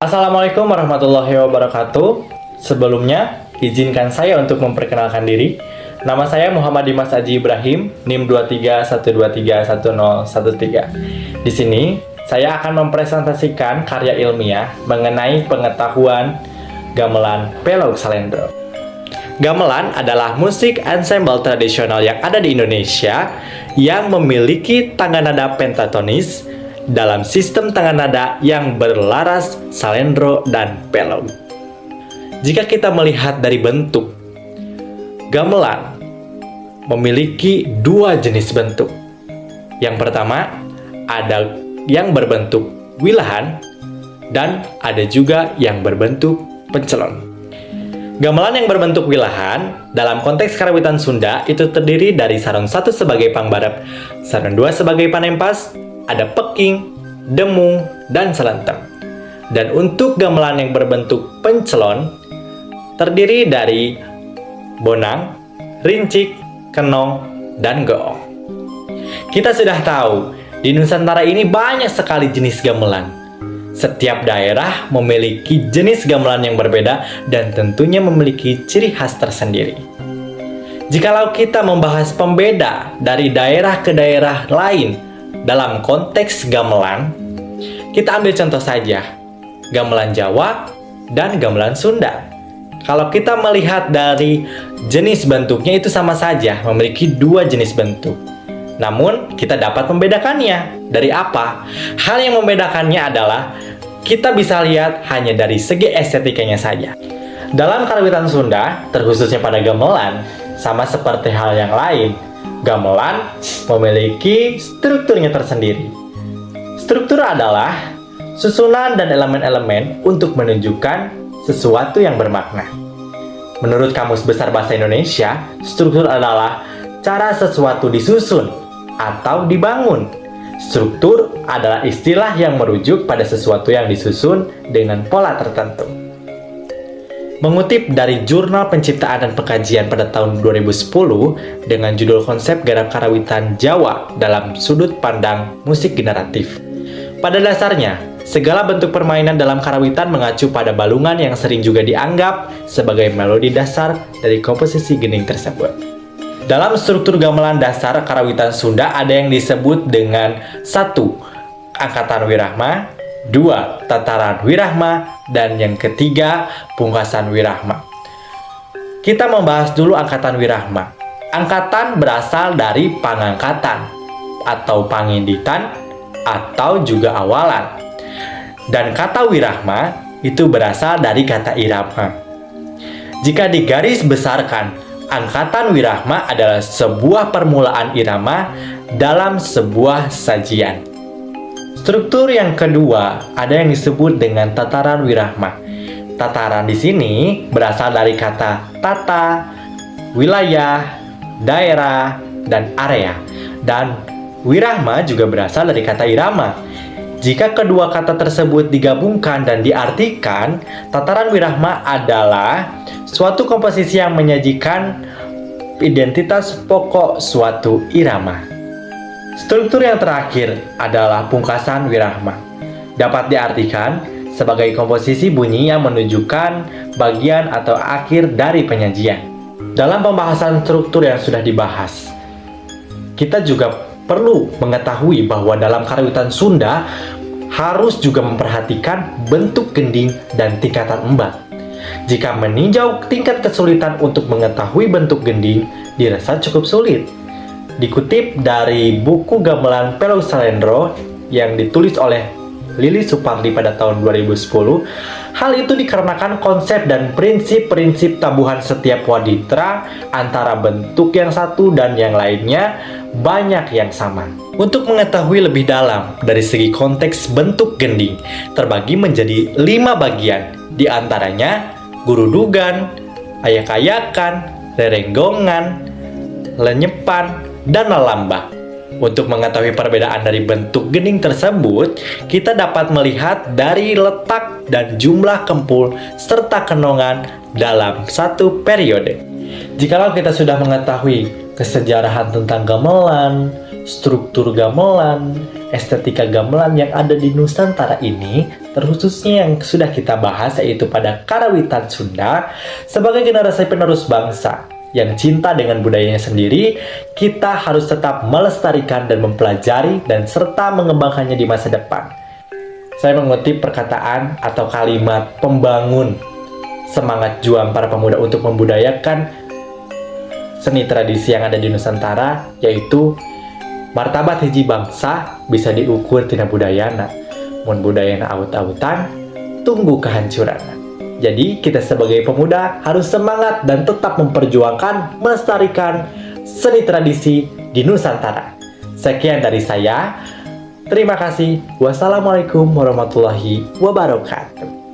Assalamualaikum warahmatullahi wabarakatuh. Sebelumnya, izinkan saya untuk memperkenalkan diri. Nama saya Muhammad Dimas Aji Ibrahim, NIM 2312311013. Di sini, saya akan mempresentasikan karya ilmiah mengenai pengetahuan gamelan Pelog Salendro. Gamelan adalah musik ensemble tradisional yang ada di Indonesia yang memiliki tangga nada pentatonis dalam sistem tangga nada yang berlaras salendro dan pelog. Jika kita melihat dari bentuk, gamelan memiliki dua jenis bentuk. Yang pertama, ada yang berbentuk wilahan dan ada juga yang berbentuk pencelon. Gamelan yang berbentuk wilahan dalam konteks karawitan Sunda itu terdiri dari sarung satu sebagai pangbarep, sarung dua sebagai panempas, ada peking, demung, dan selenteng. Dan untuk gamelan yang berbentuk pencelon terdiri dari bonang, rincik, kenong, dan goong. Kita sudah tahu, di Nusantara ini banyak sekali jenis gamelan. Setiap daerah memiliki jenis gamelan yang berbeda dan tentunya memiliki ciri khas tersendiri. Jikalau kita membahas pembeda dari daerah ke daerah lain dalam konteks gamelan, kita ambil contoh saja, gamelan Jawa dan gamelan Sunda. Kalau kita melihat dari jenis bentuknya itu sama saja, memiliki dua jenis bentuk. Namun, kita dapat membedakannya. Dari apa? Hal yang membedakannya adalah kita bisa lihat hanya dari segi estetikanya saja. Dalam karawitan Sunda, terkhususnya pada gamelan, sama seperti hal yang lain, gamelan memiliki strukturnya tersendiri. Struktur adalah susunan dan elemen-elemen untuk menunjukkan sesuatu yang bermakna. Menurut Kamus Besar Bahasa Indonesia, struktur adalah cara sesuatu disusun atau dibangun. Struktur adalah istilah yang merujuk pada sesuatu yang disusun dengan pola tertentu. Mengutip dari Jurnal Penciptaan dan Pengkajian pada tahun 2010 dengan judul Konsep Garap Karawitan Jawa dalam Sudut Pandang Musik Generatif. Pada dasarnya, segala bentuk permainan dalam karawitan mengacu pada balungan yang sering juga dianggap sebagai melodi dasar dari komposisi gending tersebut. Dalam struktur gamelan dasar karawitan Sunda ada yang disebut dengan 1. Angkatan wirahma, 2. Tataran wirahma, dan yang ketiga, pungkasan wirahma. Kita membahas dulu angkatan wirahma. Angkatan berasal dari pangangkatan, atau panginditan, atau juga awalan. Dan kata wirahma itu berasal dari kata irama. Jika digaris besarkan, angkatan wirahma adalah sebuah permulaan irama dalam sebuah sajian. Struktur yang kedua ada yang disebut dengan tataran wirahma. Tataran di sini berasal dari kata tata, wilayah, daerah, dan area. Dan wirahma juga berasal dari kata irama. Jika kedua kata tersebut digabungkan dan diartikan, tataran wirahma adalah suatu komposisi yang menyajikan identitas pokok suatu irama. Struktur yang terakhir adalah pungkasan wirahma. Dapat diartikan sebagai komposisi bunyi yang menunjukkan bagian atau akhir dari penyajian. Dalam pembahasan struktur yang sudah dibahas, kita juga perlu mengetahui bahwa dalam karawitan Sunda harus juga memperhatikan bentuk gending dan tingkatan embat. Jika meninjau tingkat kesulitan untuk mengetahui bentuk gending, dirasa cukup sulit. Dikutip dari buku gamelan Pelog Salendro yang ditulis oleh Lili Supardi pada tahun 2010, hal itu dikarenakan konsep dan prinsip-prinsip tabuhan setiap waditra antara bentuk yang satu dan yang lainnya banyak yang sama. Untuk mengetahui lebih dalam dari segi konteks bentuk gending, terbagi menjadi 5 bagian, di antaranya gurudugan, ayak-ayakan, rerenggongan, lenyepan, dan lelambah. Untuk mengetahui perbedaan dari bentuk gending tersebut, kita dapat melihat dari letak dan jumlah kempul serta kenongan dalam satu periode. Jikalau kita sudah mengetahui kesejarahan tentang gamelan, struktur gamelan, estetika gamelan yang ada di Nusantara ini, terkhususnya yang sudah kita bahas yaitu pada Karawitan Sunda, sebagai generasi penerus bangsa yang cinta dengan budayanya sendiri, kita harus tetap melestarikan dan mempelajari dan serta mengembangkannya di masa depan. Saya mengutip perkataan atau kalimat pembangun semangat juang para pemuda untuk membudayakan seni tradisi yang ada di Nusantara, yaitu martabat hiji bangsa bisa diukur tina budayana. Mun budayana aut-autan, tunggu kehancuran. Jadi kita sebagai pemuda harus semangat dan tetap memperjuangkan, melestarikan seni tradisi di Nusantara. Sekian dari saya. Terima kasih. Wassalamualaikum warahmatullahi wabarakatuh.